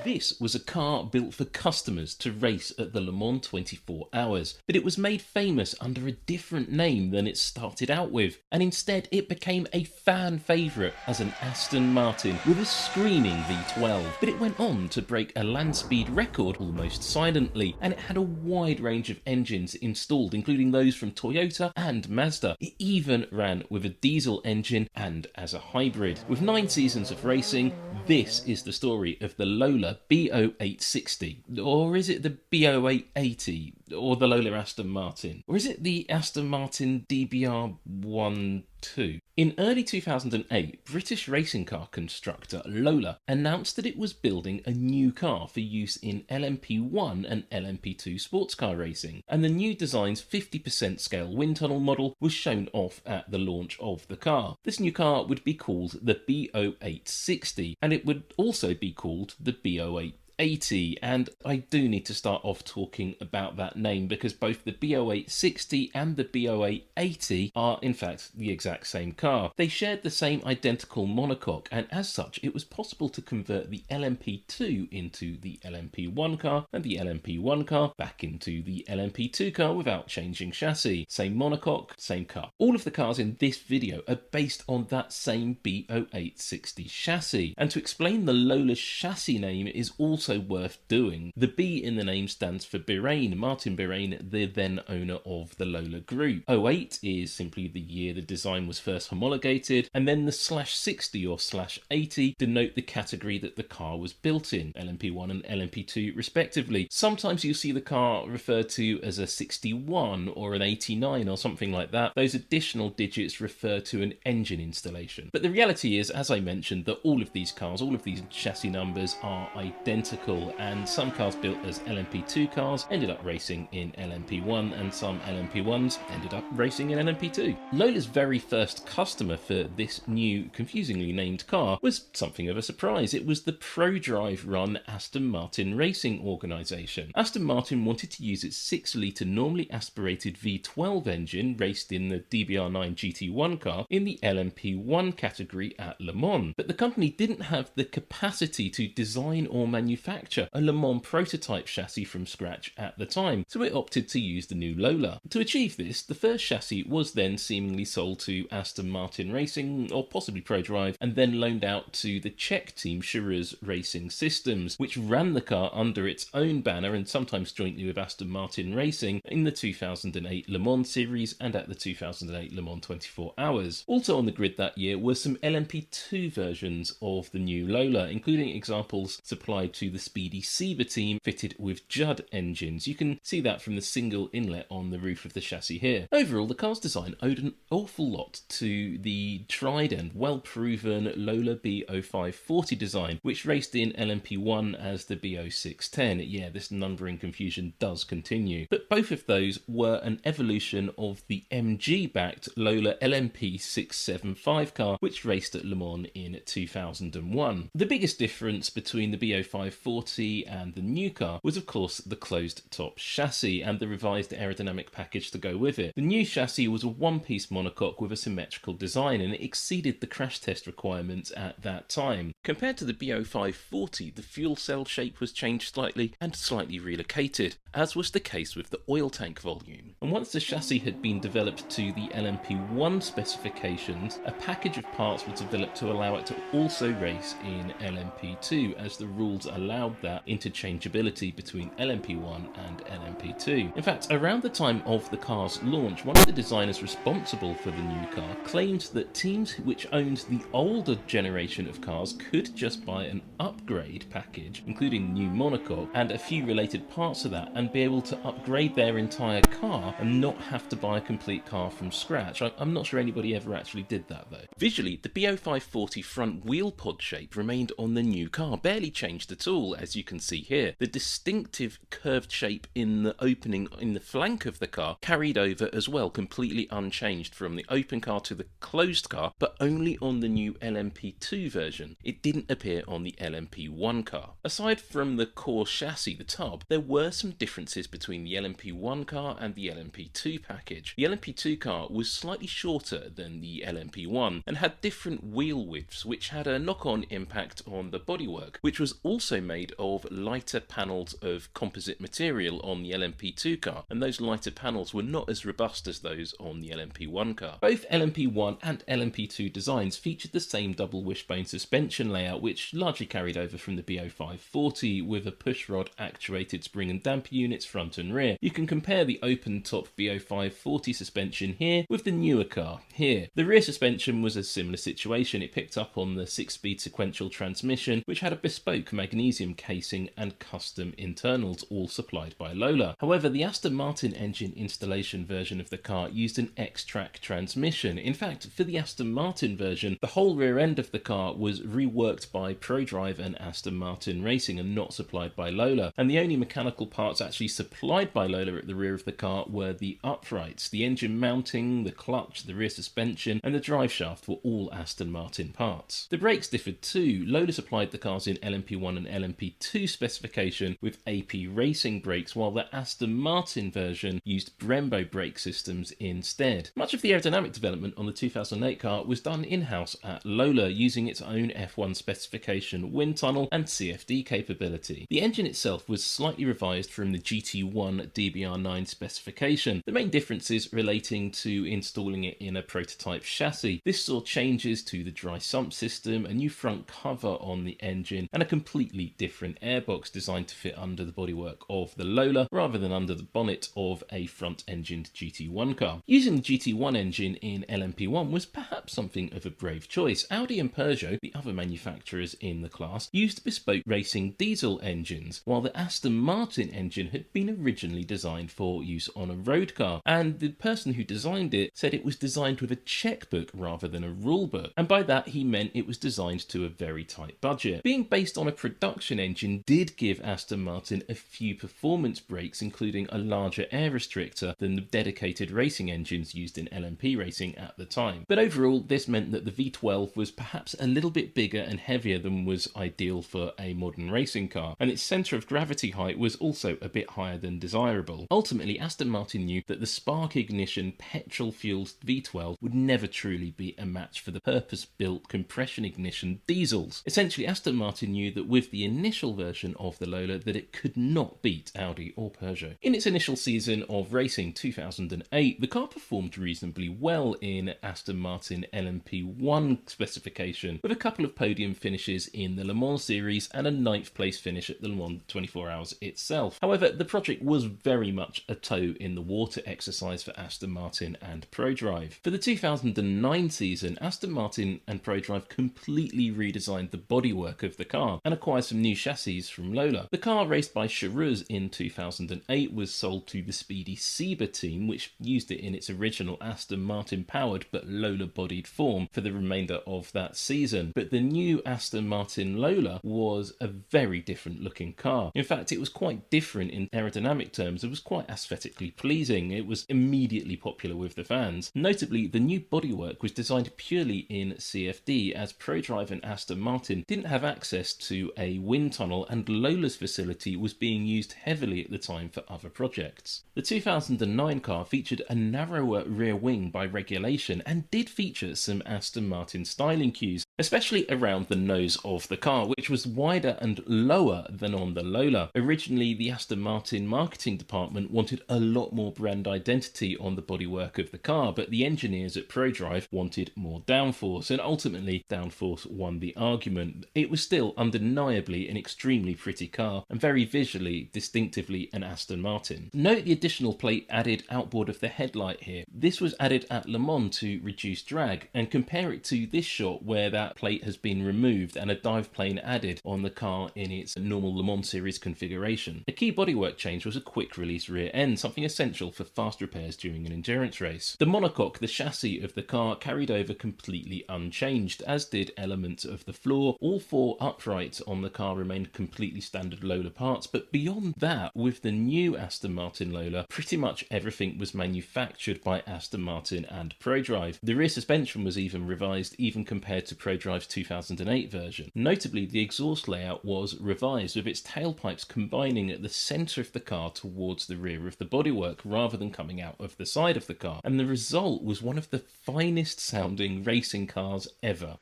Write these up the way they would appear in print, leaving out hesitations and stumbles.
This was a car built for customers to race at the Le Mans 24 Hours, but it was made famous under a different name than it started out with, and instead it became a fan favourite as an Aston Martin with a screaming V12. But it went on to break a land speed record almost silently, and it had a wide range of engines installed, including those from Toyota and Mazda. It even ran with a diesel engine and as a hybrid. With 9 seasons of racing, this is the story of the Lola B0860, or is it the B0880, or the Lola Aston Martin, or is it the Aston Martin DBR1-2? In early 2008, British racing car constructor Lola announced that it was building a new car for use in LMP1 and LMP2 sports car racing, and the new design's 50% scale wind tunnel model was shown off at the launch of the car. This new car would be called the B0860, and it would also be called the B0880, and I do need to start off talking about that name because both the B0860 and the B0880 are in fact the exact same car. They shared the same identical monocoque, and as such it was possible to convert the LMP2 into the LMP1 car and the LMP1 car back into the LMP2 car without changing chassis. Same monocoque, same car. All of the cars in this video are based on that same B0860 chassis, and to explain the Lola's chassis name is also worth doing. The B in the name stands for Birain, Martin Birain, the then owner of the Lola Group. 08 is simply the year the design was first homologated, and then the /60 or /80 denote the category that the car was built in, LMP1 and LMP2 respectively. Sometimes you'll see the car referred to as a 61 or an 89 or something like that. Those additional digits refer to an engine installation. But the reality is, as I mentioned, that all of these cars, all of these chassis numbers are identical, and some cars built as LMP2 cars ended up racing in LMP1, and some LMP1s ended up racing in LMP2. Lola's very first customer for this new, confusingly named car was something of a surprise. It was the ProDrive run Aston Martin racing organisation. Aston Martin wanted to use its 6-litre normally aspirated V12 engine raced in the DBR9 GT1 car in the LMP1 category at Le Mans, but the company didn't have the capacity to design or manufacture a Le Mans prototype chassis from scratch at the time, so it opted to use the new Lola. To achieve this, the first chassis was then seemingly sold to Aston Martin Racing, or possibly ProDrive, and then loaned out to the Czech team Schure's Racing Systems, which ran the car under its own banner and sometimes jointly with Aston Martin Racing in the 2008 Le Mans series and at the 2008 Le Mans 24 Hours. Also on the grid that year were some LMP2 versions of the new Lola, including examples supplied to the Speedy Sieber team fitted with Judd engines. You can see that from the single inlet on the roof of the chassis here. Overall, the car's design owed an awful lot to the tried and well-proven Lola B0540 design, which raced in LMP1 as the B0610. Yeah, this numbering confusion does continue. But both of those were an evolution of the MG-backed Lola LMP675 car, which raced at Le Mans in 2001. The biggest difference between the B0540 and the new car was of course the closed top chassis and the revised aerodynamic package to go with it. The new chassis was a one-piece monocoque with a symmetrical design, and it exceeded the crash test requirements at that time. Compared to the B0540, the fuel cell shape was changed slightly and slightly relocated, as was the case with the oil tank volume. And once the chassis had been developed to the LMP1 specifications, a package of parts was developed to allow it to also race in LMP2, as the rules allowed that interchangeability between LMP1 and LMP2. In fact, around the time of the car's launch, one of the designers responsible for the new car claimed that teams which owned the older generation of cars could just buy an upgrade package, including new monocoque and a few related parts of that, and be able to upgrade their entire car and not have to buy a complete car from scratch. I'm not sure anybody ever actually did that though. Visually, the B0540 front wheel pod shape remained on the new car, barely changed at all, as you can see here. The distinctive curved shape in the opening in the flank of the car carried over as well, completely unchanged from the open car to the closed car, but only on the new LMP2 version. It didn't appear on the LMP1 car. Aside from the core chassis, the tub, there were some differences between the LMP1 car and the LMP2 package. The LMP2 car was slightly shorter than the LMP1 and had different wheel widths, which had a knock-on impact on the bodywork, which was also made of lighter panels of composite material on the LMP2 car, and those lighter panels were not as robust as those on the LMP1 car. Both LMP1 and LMP2 designs featured the same double wishbone suspension layout, which largely carried over from the B0540, with a pushrod actuated spring and damper units front and rear. You can compare the open-top B0540 suspension here with the newer car here. The rear suspension was a similar situation. It picked up on the 6-speed sequential transmission, which had a bespoke magnesium casing and custom internals, all supplied by Lola. However, the Aston Martin engine installation version of the car used an X-Track transmission. In fact, for the Aston Martin version, the whole rear end of the car was reworked by ProDrive and Aston Martin Racing and not supplied by Lola, and the only mechanical parts actually supplied by Lola at the rear of the car were the uprights. The engine mounting, the clutch, the rear suspension and the drive shaft were all Aston Martin parts. The brakes differed too. Lola supplied the cars in LMP1 and LMP2 specification with AP racing brakes, while the Aston Martin version used Brembo brake systems instead. Much of the aerodynamic development on the 2008 car was done in-house at Lola, using its own F1 specification wind tunnel and CFD capability. The engine itself was slightly revised from the GT1 DBR1 specification, the main differences relating to installing it in a prototype chassis. This saw changes to the dry sump system, a new front cover on the engine, and a completely different airbox designed to fit under the bodywork of the Lola rather than under the bonnet of a front-engined GT1 car. Using the GT1 engine in LMP1 was perhaps something of a brave choice. Audi and Peugeot, the other manufacturers in the class, used bespoke racing diesel engines, while the Aston Martin engine had been originally designed for use on a road car, and the person who designed it said it was designed with a checkbook rather than a rulebook, and by that he meant it was designed to a very tight budget. Being based on a production engine did give Aston Martin a few performance breaks, including a larger air restrictor than the dedicated racing engines used in LMP racing at the time. But overall, this meant that the V12 was perhaps a little bit bigger and heavier than was ideal for a modern racing car, and its centre of gravity height was also a bit higher than desirable. Ultimately, Aston Martin knew that the spark ignition petrol-fueled V12 would never truly be a match for the purpose-built compression ignition diesels. Essentially, Aston Martin knew that with the initial version of the Lola that it could not beat Audi or Peugeot. In its initial season of racing, 2008, the car performed reasonably well in Aston Martin LMP1 specification, with a couple of podium finishes in the Le Mans series and a 9th place finish at the Le Mans 24 Hours itself. However, the project was very much a toe in the water exercise for Aston Martin and ProDrive. For the 2009 season, Aston Martin and ProDrive completely redesigned the bodywork of the car and acquired some new chassis from Lola. The car, raced by Charuz in 2008, was sold to the speedy Seba team, which used it in its original Aston Martin powered but Lola bodied form for the remainder of that season. But the new Aston Martin Lola was a very different looking car. In fact, it was quite different in aerodynamic terms. It was quite aesthetically pleasing. It was immediately popular with the fans. Notably, the new bodywork was designed purely in CFD, as ProDrive and Aston Martin didn't have access to a wind tunnel, and Lola's facility was being used heavily at the time for other projects. The 2009 car featured a narrower rear wing by regulation and did feature some Aston Martin styling cues, especially around the nose of the car, which was wider and lower than on the Lola. Originally, the Aston Martin marketing department wanted a lot more brand identity on the bodywork of the car, but the engineers at ProDrive wanted more downforce, and ultimately downforce won the argument. It was still undeniably an extremely pretty car and very visually distinctively an Aston Martin. Note the additional plate added outboard of the headlight here. This was added at Le Mans to reduce drag, and compare it to this shot where that plate has been removed and a dive plane added on the car in its normal Le Mans series configuration. A key bodywork change was a quick release rear end, something essential for fast repairs during an endurance race. The monocoque, the chassis of the car, carried over completely unchanged, as did elements of the floor. All 4 uprights on the car remained completely standard Lola parts, but beyond that, with the new Aston Martin Lola, pretty much everything was manufactured by Aston Martin and ProDrive. The rear suspension was even revised, even compared to ProDrive's 2008 version. Notably, the exhaust layout was revised, with its tailpipes combining at the centre of the car towards the rear of the bodywork rather than coming out of the side of the car, and the result was one of the finest sounding racing cars ever.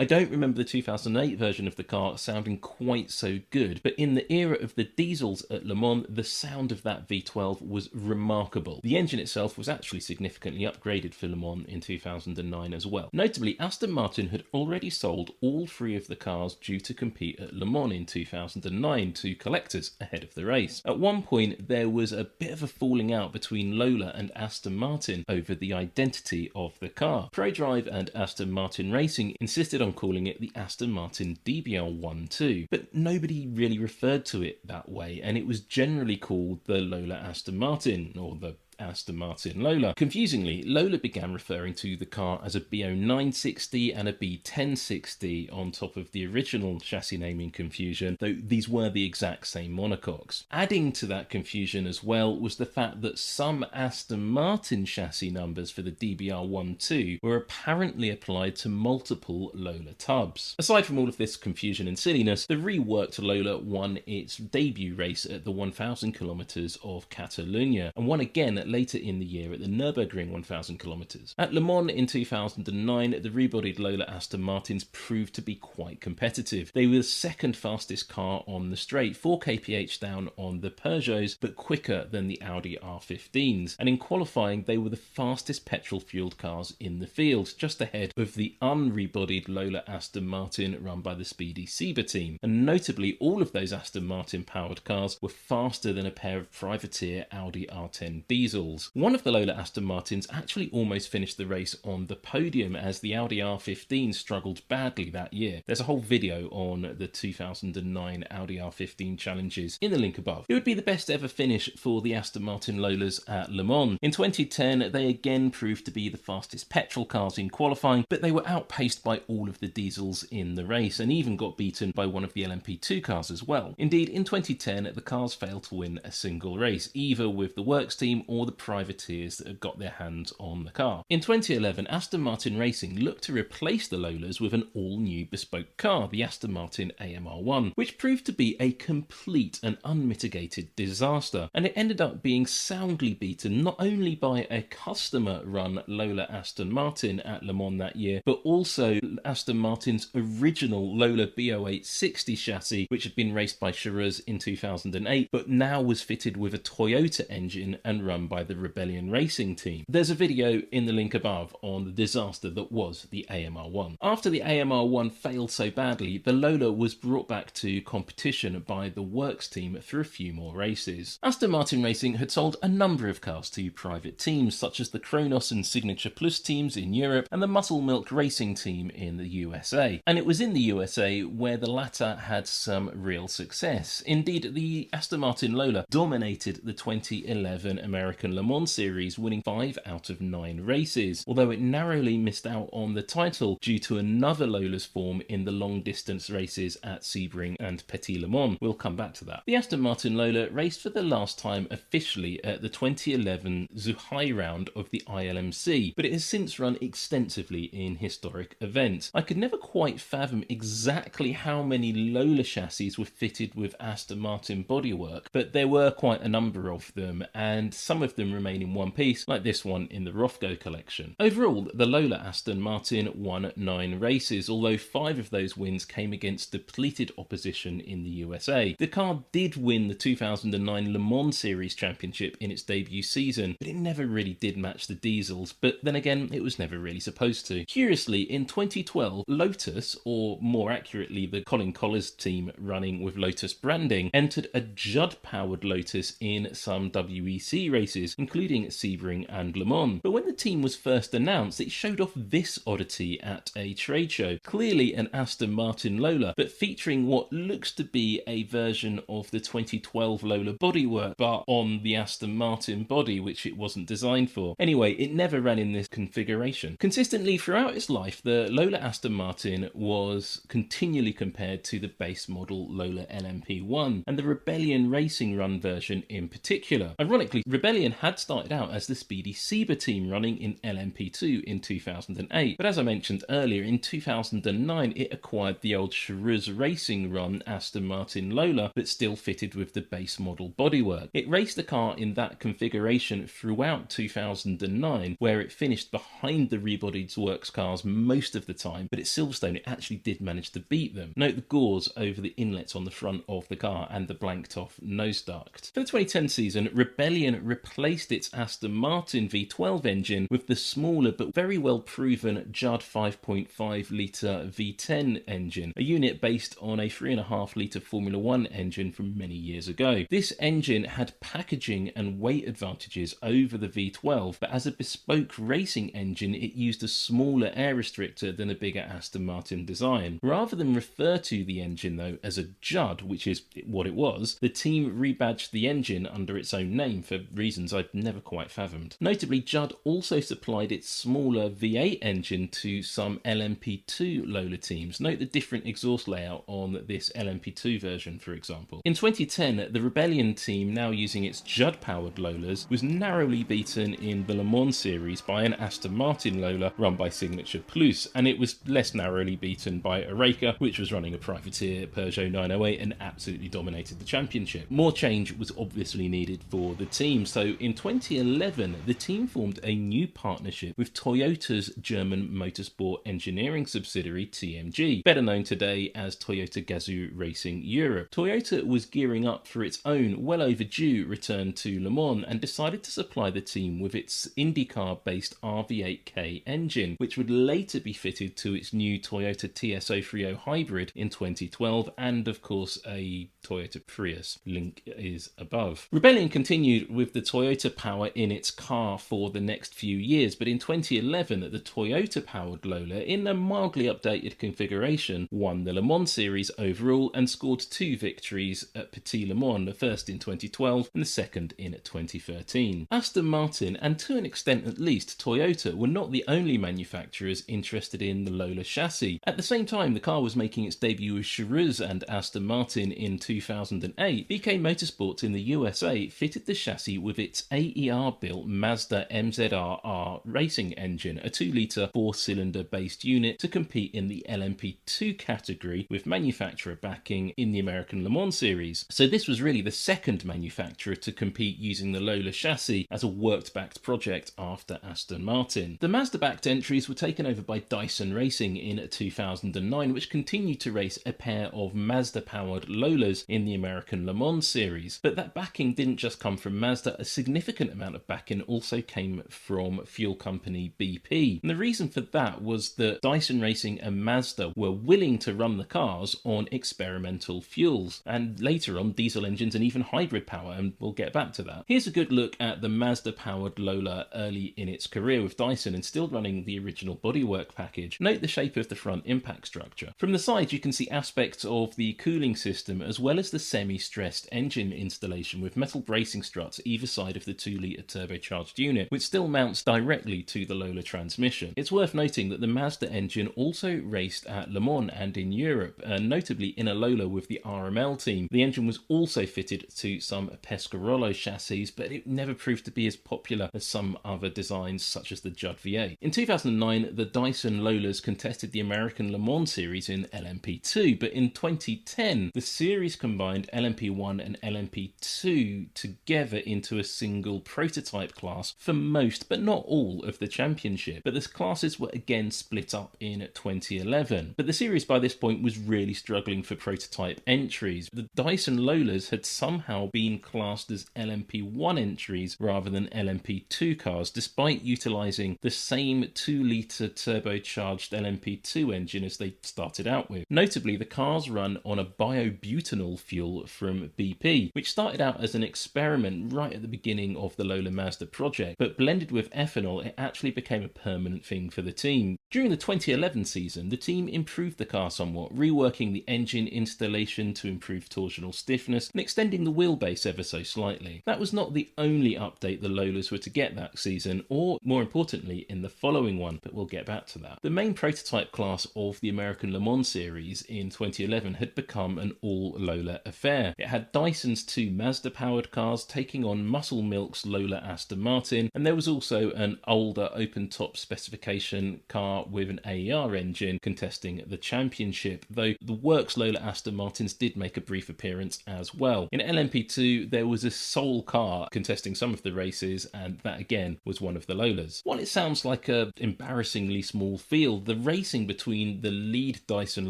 don't remember the 2008 version of the car sounding quite so good, but in the era of the diesels at Le Mans, the sound of that V12 was remarkable. The engine itself was actually significantly upgraded for Le Mans in 2009 as well. Notably, Aston Martin had already sold all 3 of the cars due to compete at Le Mans in 2009 to collectors ahead of the race. At one point, there was a bit of a falling out between Lola and Aston Martin over the identity of the car. ProDrive and Aston Martin Racing insisted on calling it the Aston Martin DBR1-2, but nobody really referred to it that way, and it was generally called the Lola Aston Martin, or the Aston Martin Lola. Confusingly, Lola began referring to the car as a B0960 and a B1060 on top of the original chassis naming confusion, though these were the exact same monocoques. Adding to that confusion as well was the fact that some Aston Martin chassis numbers for the DBR1-2 were apparently applied to multiple Lola tubs. Aside from all of this confusion and silliness, the reworked Lola won its debut race at the 1000 kilometers of Catalonia, and won again later in the year at the Nürburgring 1000 kilometers. At Le Mans in 2009, the rebodied Lola Aston Martins proved to be quite competitive. They were the second fastest car on the straight, 4 kph down on the Peugeots, but quicker than the Audi R15s. And in qualifying, they were the fastest petrol-fueled cars in the field, just ahead of the unrebodied Lola Aston Martin run by the speedy Sieber team. And notably, all of those Aston Martin-powered cars were faster than a pair of privateer Audi R10 diesels. One of the Lola Aston Martins actually almost finished the race on the podium as the Audi R15 struggled badly that year. There's a whole video on the 2009 Audi R15 challenges in the link above. It would be the best ever finish for the Aston Martin Lolas at Le Mans. In 2010, they again proved to be the fastest petrol cars in qualifying, but they were outpaced by all of the diesels in the race and even got beaten by one of the LMP2 cars as well. Indeed, in 2010, the cars failed to win a single race, either with the works team or the privateers that had got their hands on the car. In 2011, Aston Martin Racing looked to replace the Lolas with an all-new bespoke car, the Aston Martin AMR1, which proved to be a complete and unmitigated disaster, and it ended up being soundly beaten not only by a customer-run Lola Aston Martin at Le Mans that year, but also Aston Martin's original Lola B08 60 chassis, which had been raced by Charuz in 2008, but now was fitted with a Toyota engine and run by the Rebellion racing team. There's a video in the link above on the disaster that was the AMR1. After the AMR1 failed so badly, the Lola was brought back to competition by the works team for a few more races. Aston Martin Racing had sold a number of cars to private teams, such as the Kronos and Signature Plus teams in Europe and the Muscle Milk Racing team in the USA. And it was in the USA where the latter had some real success. Indeed, the Aston Martin Lola dominated the 2011 American Le Mans series, winning 5 out of 9 races, although it narrowly missed out on the title due to another Lola's form in the long distance races at Sebring and Petit Le Mans. We'll come back to that. The Aston Martin Lola raced for the last time officially at the 2011 Zhuhai round of the ILMC, but it has since run extensively in historic events. I could never quite fathom exactly how many Lola chassis were fitted with Aston Martin bodywork, but there were quite a number of them, and some of them remain in one piece, like this one in the Rothko collection. Overall, the Lola Aston Martin won 9 races, although 5 of those wins came against depleted opposition in the USA. The car did win the 2009 Le Mans Series Championship in its debut season, but it never really did match the diesels, but then again, it was never really supposed to. Curiously, in 2012, Lotus, or more accurately the Colin Collars team running with Lotus branding, entered a Judd-powered Lotus in some WEC races, including Sebring and Le Mans. But when the team was first announced, it showed off this oddity at a trade show. Clearly an Aston Martin Lola, but featuring what looks to be a version of the 2012 Lola bodywork, but on the Aston Martin body, which it wasn't designed for. Anyway, it never ran in this configuration. Consistently throughout its life, the Lola Aston Martin was continually compared to the base model Lola LMP1, and the Rebellion racing run version in particular. Ironically, Rebellion Rebellion had started out as the speedy Seba team running in LMP2 in 2008, but as I mentioned earlier, in 2009 it acquired the old Charuz racing run Aston Martin Lola, but still fitted with the base model bodywork. It raced the car in that configuration throughout 2009, where it finished behind the rebodied works cars most of the time, but at Silverstone it actually did manage to beat them. Note the gauze over the inlets on the front of the car and the blanked off nose duct. For the 2010 season, Rebellion replaced its Aston Martin V12 engine with the smaller but very well proven Judd 5.5 litre V10 engine, a unit based on a 3.5 litre Formula 1 engine from many years ago. This engine had packaging and weight advantages over the V12, but as a bespoke racing engine it used a smaller air restrictor than a bigger Aston Martin design. Rather than refer to the engine though as a Judd, which is what it was, the team rebadged the engine under its own name for reasons I've never quite fathomed. Notably, Judd also supplied its smaller V8 engine to some LMP2 Lola teams. Note the different exhaust layout on this LMP2 version, for example. In 2010, the Rebellion team, now using its Judd-powered Lolas, was narrowly beaten in the Le Mans series by an Aston Martin Lola run by Signature Plus, and it was less narrowly beaten by Oreca, which was running a privateer Peugeot 908 and absolutely dominated the championship. More change was obviously needed for the team, so in 2011 the team formed a new partnership with Toyota's German motorsport engineering subsidiary TMG, better known today as Toyota Gazoo Racing Europe. Toyota was gearing up for its own well overdue return to Le Mans and decided to supply the team with its IndyCar-based RV8K engine, which would later be fitted to its new Toyota TS030 hybrid in 2012, and of course a Toyota Prius. Link is above. Rebellion continued with the Toyota power in its car for the next few years, but in 2011 the Toyota-powered Lola, in a mildly updated configuration, won the Le Mans series overall and scored 2 victories at Petit Le Mans, the first in 2012 and the second in 2013. Aston Martin, and to an extent at least Toyota, were not the only manufacturers interested in the Lola chassis. At the same time the car was making its debut with Charuz and Aston Martin in 2008, BK Motorsports in the USA fitted the chassis with its AER-built Mazda MZR-R racing engine, a 2-litre 4-cylinder based unit to compete in the LMP2 category with manufacturer backing in the American Le Mans series. So this was really the second manufacturer to compete using the Lola chassis as a worked-backed project after Aston Martin. The Mazda-backed entries were taken over by Dyson Racing in 2009, which continued to race a pair of Mazda-powered Lolas in the American Le Mans series. But that backing didn't just come from Mazda, a significant amount of backing also came from fuel company BP. And the reason for that was that Dyson Racing and Mazda were willing to run the cars on experimental fuels, and later on diesel engines and even hybrid power, and we'll get back to that. Here's a good look at the Mazda-powered Lola early in its career with Dyson and still running the original bodywork package. Note the shape of the front impact structure. From the side you can see aspects of the cooling system as well as the semi-stressed engine installation with metal bracing struts either side of the 2-litre turbocharged unit, which still mounts directly to the Lola transmission. It's worth noting that the Mazda engine also raced at Le Mans and in Europe, and notably in a Lola with the RML team. The engine was also fitted to some Pescarolo chassis, but it never proved to be as popular as some other designs such as the Judd V8. In 2009 the Dyson Lolas contested the American Le Mans series in LMP2, but in 2010 the series combined LMP1 and LMP2 together into a single prototype class for most but not all of the championship, but the classes were again split up in 2011. But the series by this point was really struggling for prototype entries. The Dyson Lolas had somehow been classed as LMP1 entries rather than LMP2 cars, despite utilising the same 2-litre turbocharged LMP2 engine as they started out with. Notably, the cars run on a biobutanol fuel from BP, which started out as an experiment right at the beginning of the Lola Mazda project, but blended with ethanol it actually became a permanent thing for the team. During the 2011 season, the team improved the car somewhat, reworking the engine installation to improve torsional stiffness and extending the wheelbase ever so slightly. That was not the only update the Lolas were to get that season, or more importantly in the following one, but we'll get back to that. The main prototype class of the American Le Mans series in 2011 had become an all Lola affair. It had Dyson's 2 Mazda powered cars taking on muscle Little Milk's Lola Aston Martin, and there was also an older open-top specification car with an AER engine contesting the championship, though the works Lola Aston Martins did make a brief appearance as well. In LMP2, there was a sole car contesting some of the races, and that again was one of the Lolas. While it sounds like an embarrassingly small field, the racing between the lead Dyson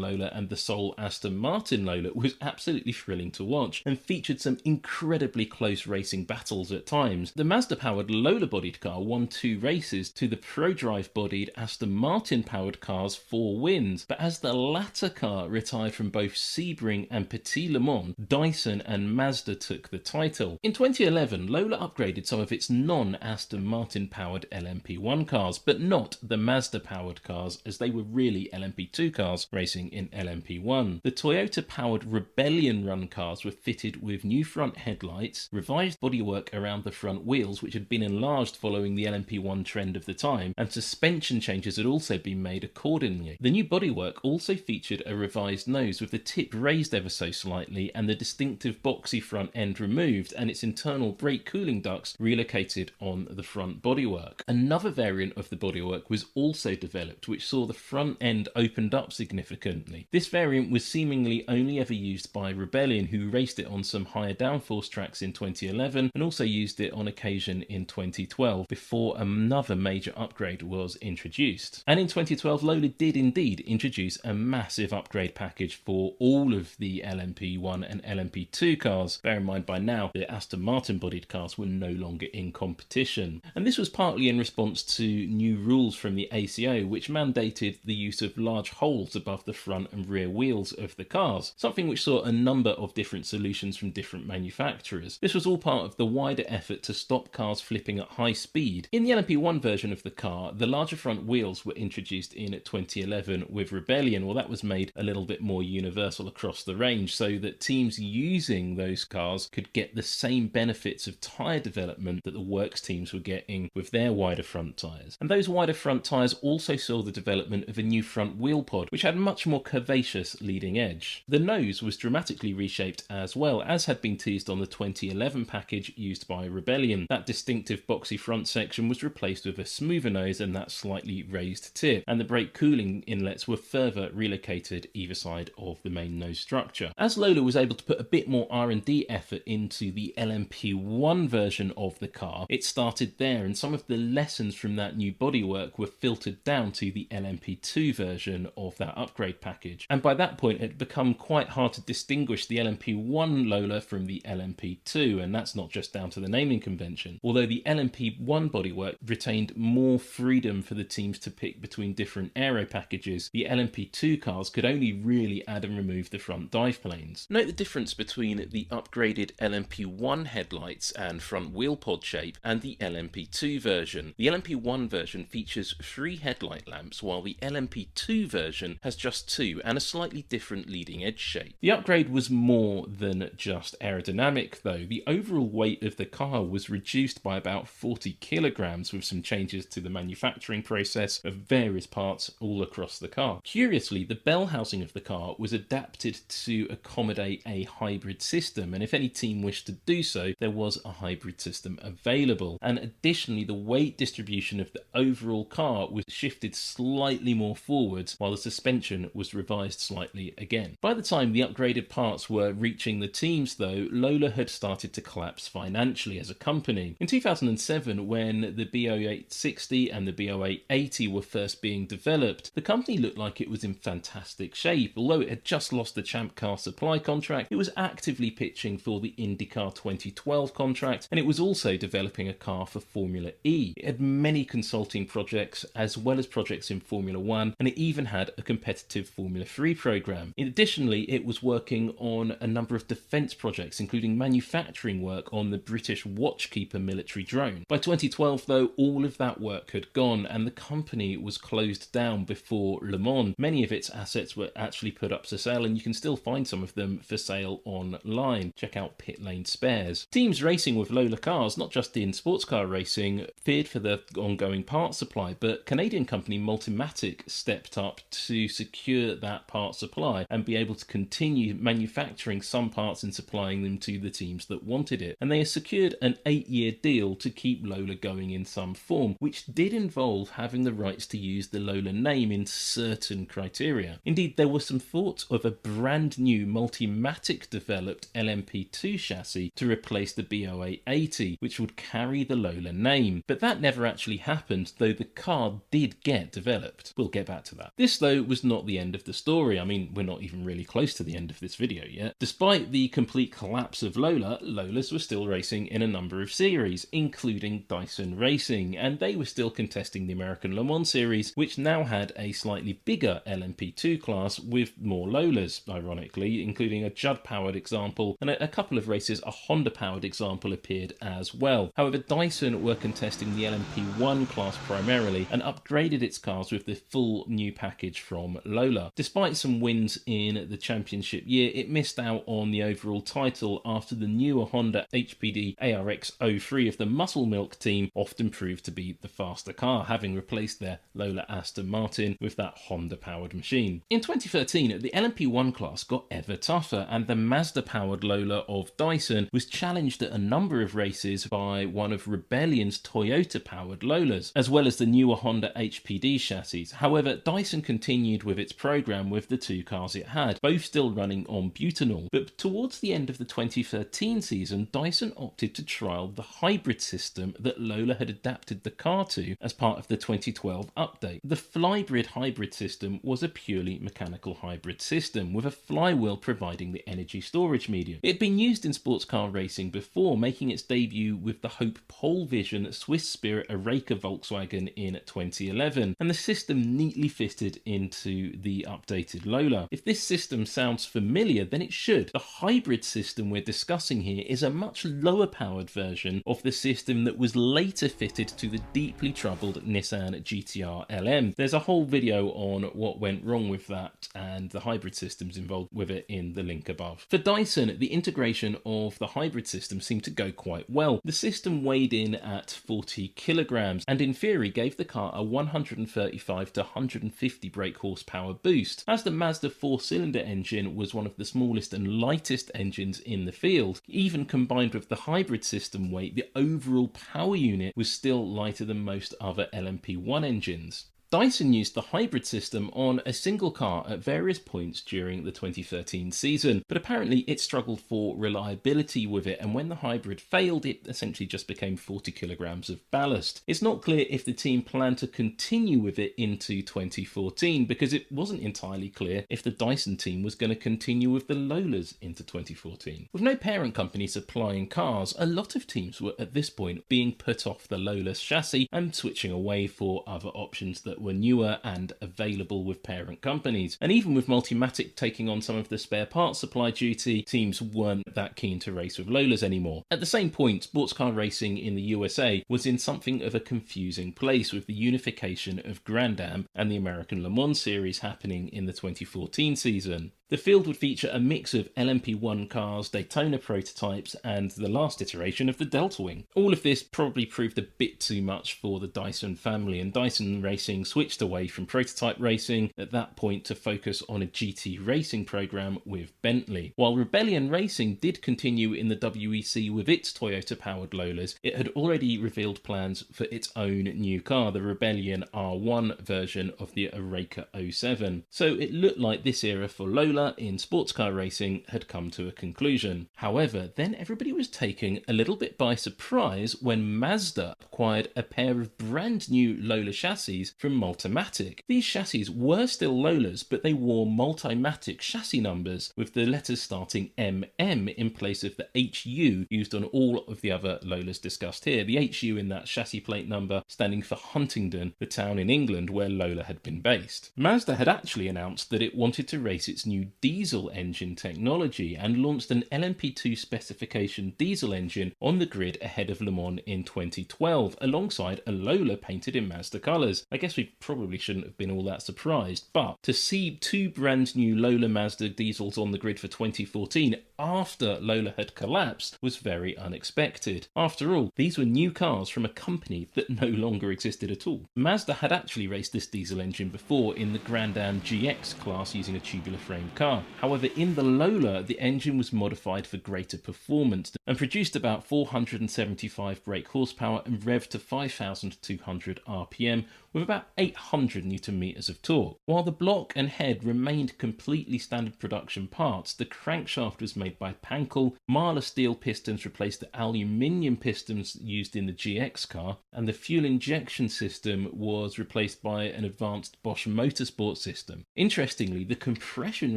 Lola and the sole Aston Martin Lola was absolutely thrilling to watch, and featured some incredibly close racing battles at times. The Mazda-powered Lola-bodied car won 2 races to the ProDrive-bodied Aston Martin-powered car's 4 wins, but as the latter car retired from both Sebring and Petit Le Mans, Dyson and Mazda took the title. In 2011, Lola upgraded some of its non-Aston Martin-powered LMP1 cars, but not the Mazda-powered cars, as they were really LMP2 cars racing in LMP1. The Toyota-powered Rebellion run cars were fitted with new front headlights, revised bodywork around the front wheels, which had been enlarged following the LMP1 trend of the time, and suspension changes had also been made accordingly. The new bodywork also featured a revised nose with the tip raised ever so slightly and the distinctive boxy front end removed, and its internal brake cooling ducts relocated on the front bodywork. Another variant of the bodywork was also developed, which saw the front end opened up significantly. This variant was seemingly only ever used by Rebellion, who raced it on some higher downforce tracks in 2011 and also used it on occasion in 2012 before another major upgrade was introduced. And in 2012, Lola did indeed introduce a massive upgrade package for all of the LMP1 and LMP2 cars. Bear in mind, by now the Aston Martin bodied cars were no longer in competition, and this was partly in response to new rules from the ACO, which mandated the use of large holes above the front and rear wheels of the cars, something which saw a number of different solutions from different manufacturers. This was all part of the wider effort to stop cars flipping at high speed. In the LMP1 version of the car, the larger front wheels were introduced in 2011 with Rebellion. Well, that was made a little bit more universal across the range so that teams using those cars could get the same benefits of tyre development that the works teams were getting with their wider front tyres. And those wider front tyres also saw the development of a new front wheel pod, which had a much more curvaceous leading edge. The nose was dramatically reshaped as well, as had been teased on the 2011 package used by Rebellion. That distinctive boxy front section was replaced with a smoother nose and that slightly raised tip, and the brake cooling inlets were further relocated either side of the main nose structure. As Lola was able to put a bit more R&D effort into the LMP1 version of the car, it started there, and some of the lessons from that new bodywork were filtered down to the LMP2 version of that upgrade package. And by that point, it had become quite hard to distinguish the LMP1 Lola from the LMP2, and that's not just down to the naming convention. Although the LMP1 bodywork retained more freedom for the teams to pick between different aero packages, the LMP2 cars could only really add and remove the front dive planes. Note the difference between the upgraded LMP1 headlights and front wheel pod shape and the LMP2 version. The LMP1 version features 3 headlight lamps, while the LMP2 version has just 2 and a slightly different leading edge shape. The upgrade was more than just aerodynamic though. The overall weight of the car was reduced by about 40 kilograms with some changes to the manufacturing process of various parts all across the car. Curiously, the bell housing of the car was adapted to accommodate a hybrid system, and if any team wished to do so, there was a hybrid system available. And additionally, the weight distribution of the overall car was shifted slightly more forwards, while the suspension was revised slightly again. By the time the upgraded parts were reaching the teams though, Lola had started to collapse financially as a company. In 2007, when the B0860 and the B0880 were first being developed, the company looked like it was in fantastic shape. Although it had just lost the Champ Car supply contract, it was actively pitching for the IndyCar 2012 contract, and it was also developing a car for Formula E. It had many consulting projects as well as projects in Formula 1, and it even had a competitive Formula 3 program. Additionally, it was working on a number of defence projects, including manufacturing work on the British Watchkeeper military drone. By 2012 though, all of that work had gone and the company was closed down before Le Mans. Many of its assets were actually put up for sale, and you can still find some of them for sale online. Check out Pit Lane Spares. Teams racing with Lola cars, not just in sports car racing, feared for the ongoing parts supply, but Canadian company Multimatic stepped up to secure that part supply and be able to continue manufacturing some parts and supplying them to the teams that wanted it. And they secured secured an 8-year deal to keep Lola going in some form, which did involve having the rights to use the Lola name in certain criteria. Indeed, there was some thought of a brand new Multimatic developed LMP2 chassis to replace the B0880, which would carry the Lola name, but that never actually happened, though the car did get developed. We'll get back to that. This, though, was not the end of the story. I mean, we're not even really close to the end of this video yet. Despite the complete collapse of Lola, Lolas were still racing in a number of series, including Dyson Racing, and they were still contesting the American Le Mans series, which now had a slightly bigger LMP2 class with more Lolas, ironically, including a Judd-powered example, and a couple of races a Honda-powered example appeared as well. However, Dyson were contesting the LMP1 class primarily, and upgraded its cars with the full new package from Lola. Despite some wins in the championship year, it missed out on the overall title after the newer Honda HPD ARX-03 of the Muscle Milk team often proved to be the faster car, having replaced their Lola Aston Martin with that Honda-powered machine. In 2013, the LMP1 class got ever tougher, and the Mazda-powered Lola of Dyson was challenged at a number of races by one of Rebellion's Toyota-powered Lolas, as well as the newer Honda HPD chassis. However, Dyson continued with its program with the two cars it had, both still running on butanol, but towards the end of the 2013 season, Dyson opted to trial the hybrid system that Lola had adapted the car to as part of the 2012 update. The Flybrid hybrid system was a purely mechanical hybrid system, with a flywheel providing the energy storage medium. It had been used in sports car racing before, making its debut with the Hope Pole Vision Swiss Spirit Areca Volkswagen in 2011, and the system neatly fitted into the updated Lola. If this system sounds familiar, then it should. The hybrid system we're discussing here is a much lower powered version of the system that was later fitted to the deeply troubled Nissan GT-R LM. There's a whole video on what went wrong with that and the hybrid systems involved with it in the link above. For Dyson, the integration of the hybrid system seemed to go quite well. The system weighed in at 40 kilograms and in theory gave the car a 135 to 150 brake horsepower boost. As the Mazda 4-cylinder engine was one of the smallest and lightest engines in the field, even combined with the hybrid system weight, the overall power unit was still lighter than most other LMP1 engines. Dyson used the hybrid system on a single car at various points during the 2013 season, but apparently it struggled for reliability with it, and when the hybrid failed, it essentially just became 40 kilograms of ballast. It's not clear if the team planned to continue with it into 2014, because it wasn't entirely clear if the Dyson team was going to continue with the Lolas into 2014. With no parent company supplying cars, a lot of teams were at this point being put off the Lola chassis and switching away for other options that were newer and available with parent companies. And even with Multimatic taking on some of the spare parts supply duty, teams weren't that keen to race with Lolas anymore. At the same point, sports car racing in the USA was in something of a confusing place, with the unification of Grand Am and the American Le Mans series happening in the 2014 season. The field would feature a mix of LMP1 cars, Daytona prototypes, and the last iteration of the Delta Wing. All of this probably proved a bit too much for the Dyson family, and Dyson Racing switched away from prototype racing at that point to focus on a GT racing program with Bentley. While Rebellion Racing did continue in the WEC with its Toyota-powered Lolas, it had already revealed plans for its own new car, the Rebellion R1 version of the Areca 07. So it looked like this era for Lola in sports car racing had come to a conclusion. However, then everybody was taken a little bit by surprise when Mazda acquired a pair of brand new Lola chassis from Multimatic. These chassis were still Lolas, but they wore Multimatic chassis numbers, with the letters starting MM in place of the HU used on all of the other Lolas discussed here. The HU in that chassis plate number standing for Huntingdon, the town in England where Lola had been based. Mazda had actually announced that it wanted to race its new diesel engine technology and launched an LMP2 specification diesel engine on the grid ahead of Le Mans in 2012, alongside a Lola painted in Mazda colours. I guess we probably shouldn't have been all that surprised, but to see two brand new Lola Mazda diesels on the grid for 2014 after Lola had collapsed was very unexpected. After all, these were new cars from a company that no longer existed at all. Mazda had actually raced this diesel engine before in the Grand Am GX class using a tubular frame car. However, in the Lola, the engine was modified for greater performance and produced about 475 brake horsepower and revved to 5,200 RPM with about 800 Newton meters of torque. While the block and head remained completely standard production parts, the crankshaft was made by Pankel, Marla steel pistons replaced the aluminium pistons used in the GX car, and the fuel injection system was replaced by an advanced Bosch Motorsport system. Interestingly, the compression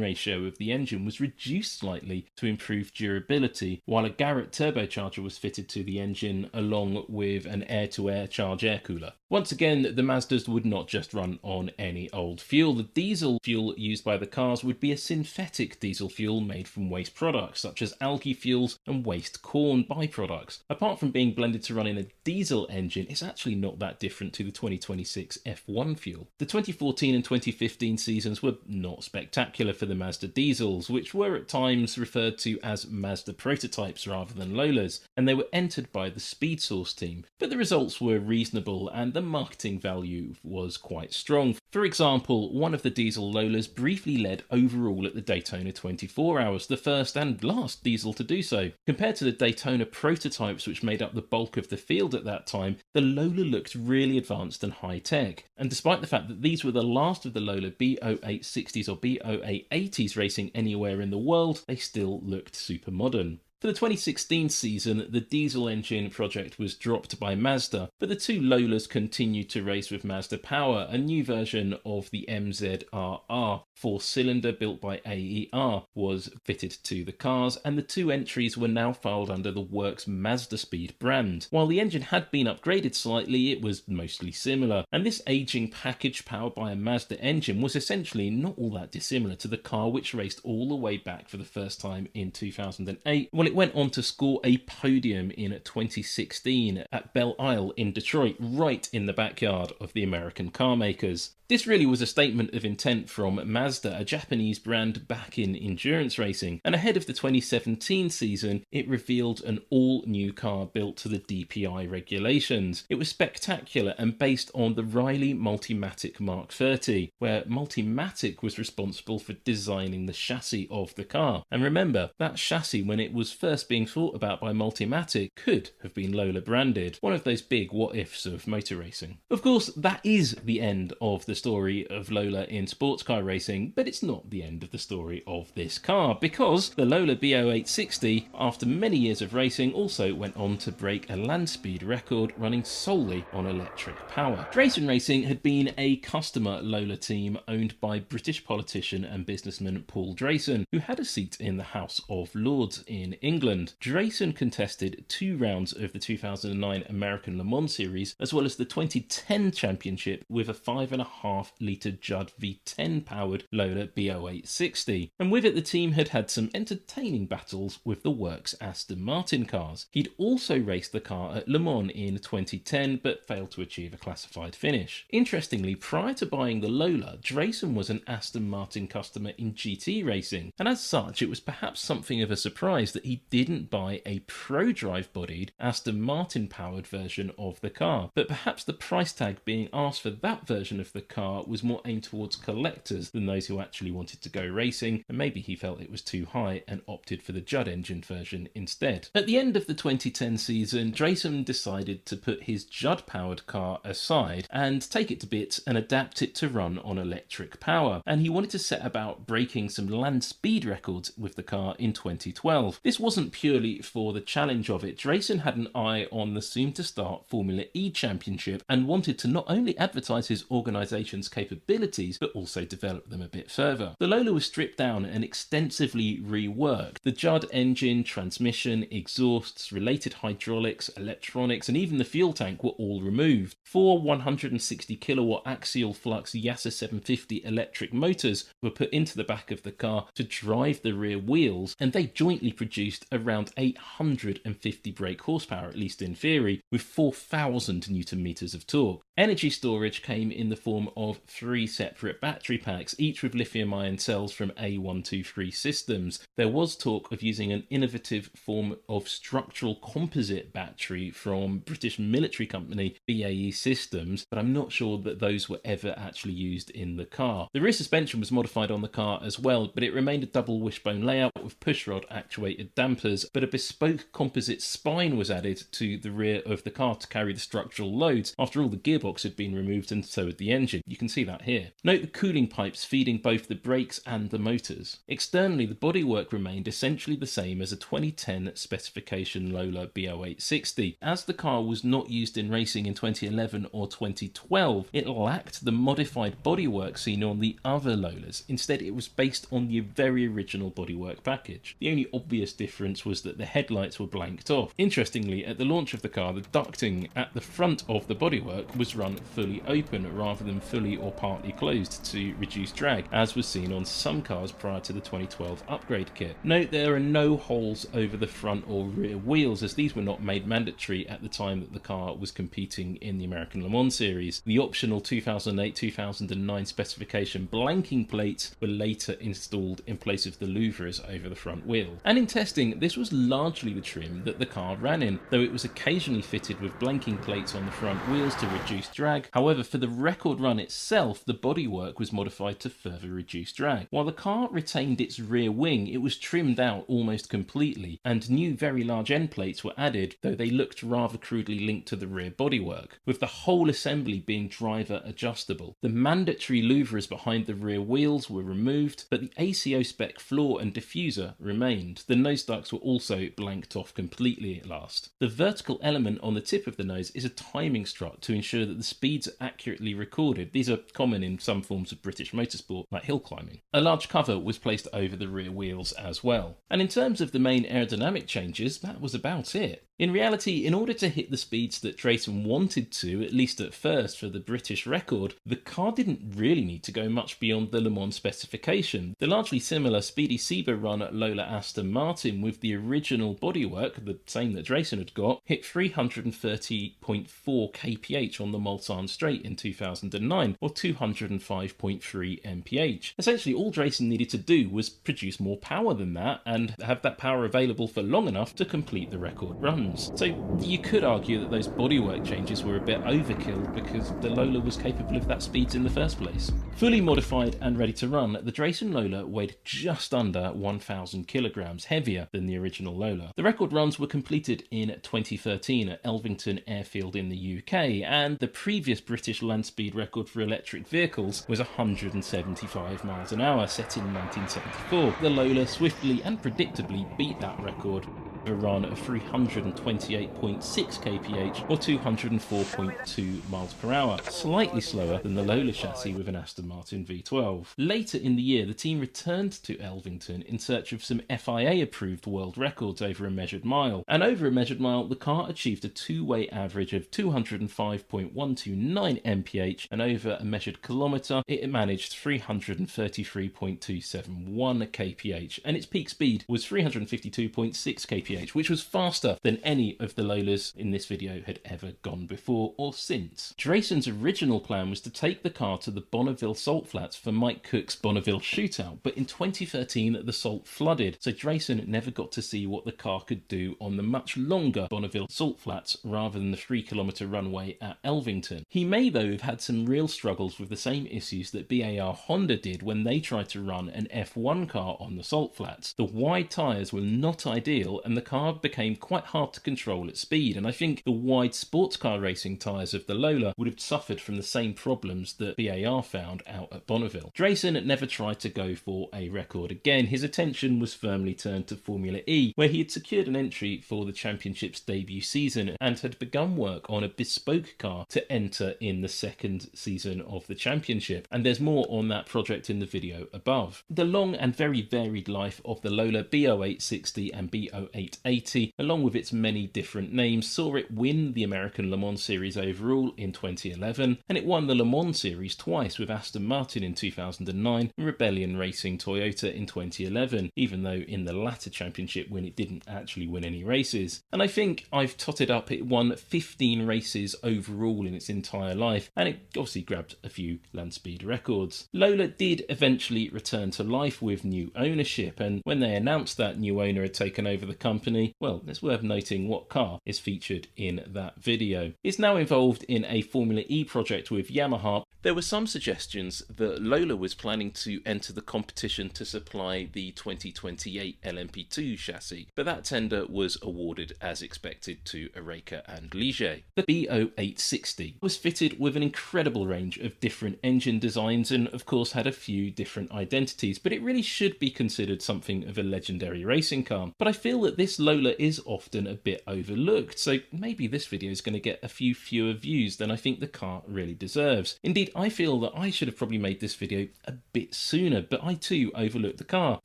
ratio of the engine was reduced slightly to improve durability, while a Garrett turbocharger was fitted to the engine along with an air-to-air charge air cooler. Once again, the Mazdas would not just run on any old fuel. The diesel fuel used by the cars would be a synthetic diesel fuel made from waste products, such as algae fuels and waste corn byproducts. Apart from being blended to run in a diesel engine, it's actually not that different to the 2026 F1 fuel. The 2014 and 2015 seasons were not spectacular for the Mazda diesels, which were at times referred to as Mazda Prototypes rather than Lolas, and they were entered by the Speed Source team. But the results were reasonable and the marketing value was quite strong. For example, one of the diesel Lolas briefly led overall at the Daytona 24 Hours, the first and last diesel to do so. Compared to the Daytona prototypes, which made up the bulk of the field at that time, the Lola looked really advanced and high-tech. And despite the fact that these were the last of the Lola B0860s or B0880s racing anywhere in the world, they still looked super modern. For the 2016 season, the diesel engine project was dropped by Mazda, but the two Lolas continued to race with Mazda Power, a new version of the MZRR. 4-cylinder built by AER was fitted to the cars, and the two entries were now filed under the Works Mazda Speed brand. While the engine had been upgraded slightly, it was mostly similar, and this aging package powered by a Mazda engine was essentially not all that dissimilar to the car which raced all the way back for the first time in 2008. Well, it went on to score a podium in 2016 at Belle Isle in Detroit, right in the backyard of the American car makers. This really was a statement of intent from Mazda, a Japanese brand back in endurance racing, and ahead of the 2017 season, it revealed an all-new car built to the DPI regulations. It was spectacular and based on the Riley Multimatic Mark 30, where Multimatic was responsible for designing the chassis of the car. And remember, that chassis, when it was first being thought about by Multimatic, could have been Lola branded. One of those big what-ifs of motor racing. Of course, that is the end of the story of Lola in sports car racing, but it's not the end of the story of this car, because the Lola B0860, after many years of racing, also went on to break a land speed record running solely on electric power. Drayson Racing had been a customer Lola team owned by British politician and businessman Paul Drayson, who had a seat in the House of Lords in England. Drayson contested 2 rounds of the 2009 American Le Mans series, as well as the 2010 championship with a 5.5 litre Judd V10 powered Lola B0860, and with it the team had some entertaining battles with the Works Aston Martin cars. He'd also raced the car at Le Mans in 2010 but failed to achieve a classified finish. Interestingly, prior to buying the Lola, Drayson was an Aston Martin customer in GT racing, and as such it was perhaps something of a surprise that he didn't buy a ProDrive bodied Aston Martin powered version of the car, but perhaps the price tag being asked for that version of the car was more aimed towards collectors than those who actually wanted to go racing, and maybe he felt it was too high and opted for the Judd engine version instead. At the end of the 2010 season, Drayson decided to put his Judd powered car aside and take it to bits and adapt it to run on electric power, and he wanted to set about breaking some land speed records with the car in 2012. This wasn't purely for the challenge of it. Drayson had an eye on the soon-to-start Formula E Championship and wanted to not only advertise his organisation's capabilities, but also develop them a bit further. The Lola was stripped down and extensively reworked. The Judd engine, transmission, exhausts, related hydraulics, electronics, and even the fuel tank were all removed. 4 160 kilowatt axial flux Yasa 750 electric motors were put into the back of the car to drive the rear wheels, and they jointly produced around 850 brake horsepower, at least in theory, with 4,000 Newton meters of torque. Energy storage came in the form of 3 separate battery packs, each with lithium-ion cells from A123 Systems. There was talk of using an innovative form of structural composite battery from British military company BAE Systems, but I'm not sure that those were ever actually used in the car. The rear suspension was modified on the car as well, but it remained a double wishbone layout with pushrod actuated dampers, but a bespoke composite spine was added to the rear of the car to carry the structural loads. After all, the gearbox had been removed and so had the engine. You can see that here. Note the cooling pipes feeding both the brakes and the motors. Externally, the bodywork remained essentially the same as a 2010 specification Lola B08 60. As the car was not used in racing in 2011 or 2012, it lacked the modified bodywork seen on the other Lolas. Instead, it was based on the very original bodywork package. The only obvious difference was that the headlights were blanked off. Interestingly, at the launch of the car, the ducting at the front of the bodywork was run fully open rather than fully or partly closed to reduce drag, as was seen on some cars prior to the 2012 upgrade kit. Note there are no holes over the front or rear wheels, as these were not made mandatory at the time that the car was competing in the American Le Mans series. The optional 2008-2009 specification blanking plates were later installed in place of the louvres over the front wheel. And in testing, this was largely the trim that the car ran in, though it was occasionally fitted with blanking plates on the front wheels to reduce drag. However, for the record run itself, the bodywork was modified to further reduce drag. While the car retained its rear wing, it was trimmed out almost completely, and new very large end plates were added, though they looked rather crudely linked to the rear bodywork, with the whole assembly being driver adjustable. The mandatory louvres behind the rear wheels were removed, but the ACO spec floor and diffuser remained. The nose ducts were also blanked off completely at last. The vertical element on the tip of the nose is a timing strut to ensure that the speeds are accurately recorded. These are common in some forms of British motorsport, like hill climbing. A large cover was placed over the rear wheels as well. And in terms of the main aerodynamic changes, that was about it. In reality, in order to hit the speeds that Drayson wanted to, at least at first for the British record, the car didn't really need to go much beyond the Le Mans specification. The largely similar Speedy Seba run at Lola Aston Martin with the original bodywork, the same that Drayson had got, hit 330.4 kph on the Mulsanne Straight in 2009, or 205.3 mph. Essentially, all Drayson needed to do was produce more power than that, and have that power available for long enough to complete the record run. So you could argue that those bodywork changes were a bit overkill because the Lola was capable of that speeds in the first place. Fully modified and ready to run, the Drayson Lola weighed just under 1,000 kilograms, heavier than the original Lola. The record runs were completed in 2013 at Elvington Airfield in the UK, and the previous British land speed record for electric vehicles was 175 miles an hour, set in 1974. The Lola swiftly and predictably beat that record, a run of 328.6 kph or 204.2 miles per hour, slightly slower than the Lola chassis with an Aston Martin V12. Later in the year, the team returned to Elvington in search of some FIA-approved world records over a measured mile, and over a measured mile, the car achieved a two-way average of 205.129 mph, and over a measured kilometre, it managed 333.271 kph, and its peak speed was 352.6 kph, which was faster than any of the Lolas in this video had ever gone before or since. Drayson's original plan was to take the car to the Bonneville Salt Flats for Mike Cook's Bonneville Shootout, but in 2013 the salt flooded, so Drayson never got to see what the car could do on the much longer Bonneville Salt Flats rather than the 3-kilometre runway at Elvington. He may though have had some real struggles with the same issues that BAR Honda did when they tried to run an F1 car on the salt flats. The wide tyres were not ideal, and the car became quite hard to control at speed, and I think the wide sports car racing tyres of the Lola would have suffered from the same problems that BAR found out at Bonneville. Drayson never tried to go for a record again. His attention was firmly turned to Formula E, where he had secured an entry for the championship's debut season and had begun work on a bespoke car to enter in the second season of the championship, and there's more on that project in the video above. The long and very varied life of the Lola B08 60 and B08 880, along with its many different names, saw it win the American Le Mans Series overall in 2011, and it won the Le Mans Series twice with Aston Martin in 2009 and Rebellion Racing Toyota in 2011, even though in the latter championship win it didn't actually win any races. And I think I've totted up, it won 15 races overall in its entire life, and it obviously grabbed a few land speed records. Lola did eventually return to life with new ownership, and when they announced that new owner had taken over the company, well, it's worth noting what car is featured in that video. It's now involved in a Formula E project with Yamaha. There were some suggestions that Lola was planning to enter the competition to supply the 2028 LMP2 chassis, but that tender was awarded as expected to Oreca and Ligier. The B0860 was fitted with an incredible range of different engine designs and of course had a few different identities, but it really should be considered something of a legendary racing car. But I feel that this Lola is often a bit overlooked, so maybe this video is going to get a few fewer views than I think the car really deserves. Indeed, I feel that I should have probably made this video a bit sooner, but I too overlooked the car,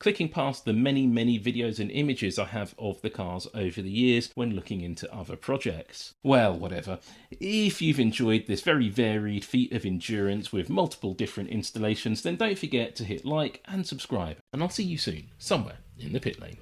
clicking past the many videos and images I have of the cars over the years when looking into other projects. Well, whatever. If you've enjoyed this very varied feat of endurance with multiple different installations, then don't forget to hit like and subscribe, and I'll see you soon, somewhere in the pit lane.